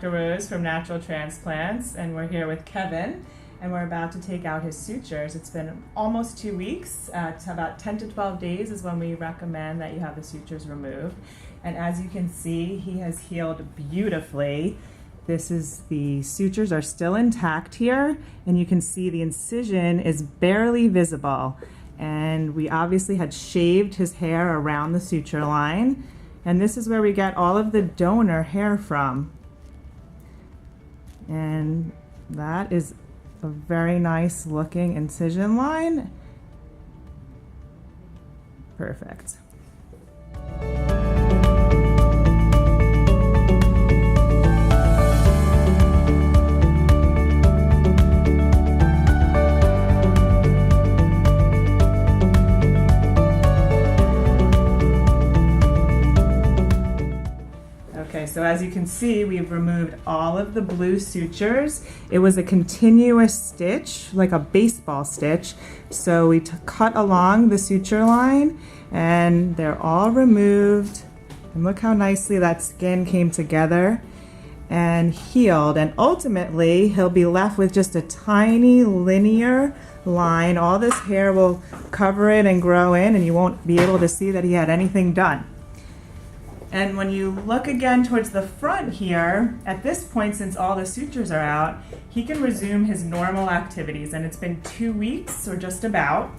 Dr. Rose from Natural Transplants, and we're here with Kevin, and we're about to take out his sutures. It's been almost 2 weeks. It's about 10 to 12 days is when we recommend that you have the sutures removed. And as you can see, he has healed beautifully. The sutures are still intact here, and you can see the incision is barely visible. And we obviously had shaved his hair around the suture line. And this is where we get all of the donor hair from. And that is a very nice looking incision line. Perfect. Okay, so as you can see, we've removed all of the blue sutures. It was a continuous stitch, like a baseball stitch. So we cut along the suture line and they're all removed. And look how nicely that skin came together and healed. And ultimately, he'll be left with just a tiny linear line. All this hair will cover it and grow in, and you won't be able to see that he had anything done. And when you look again towards the front here, at this point, since all the sutures are out, he can resume his normal activities. And it's been 2 weeks, or just about.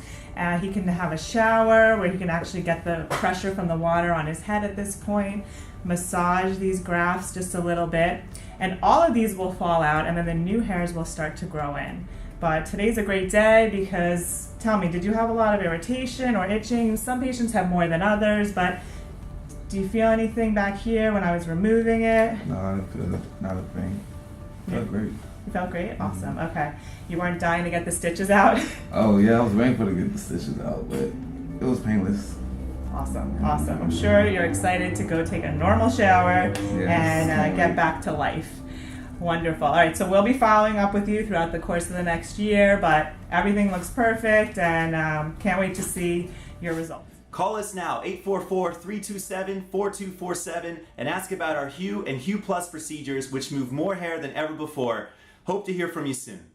He can have a shower where he can actually get the pressure from the water on his head at this point, massage these grafts just a little bit. And all of these will fall out, and then the new hairs will start to grow in. But today's a great day because, tell me, did you have a lot of irritation or itching? Some patients have more than others, but do you feel anything back here when I was removing it? No, I didn't feel not a pain. Felt great. You felt great? Awesome. Okay. You weren't dying to get the stitches out? Oh yeah, I was waiting for to get the stitches out, but it was painless. Awesome. Awesome. I'm sure you're excited to go take a normal shower and get back to life. Wonderful. All right, so we'll be following up with you throughout the course of the next year, but everything looks perfect, and can't wait to see your results. Call us now, 844-327-4247, and ask about our Hue and Hue Plus procedures, which move more hair than ever before. Hope to hear from you soon.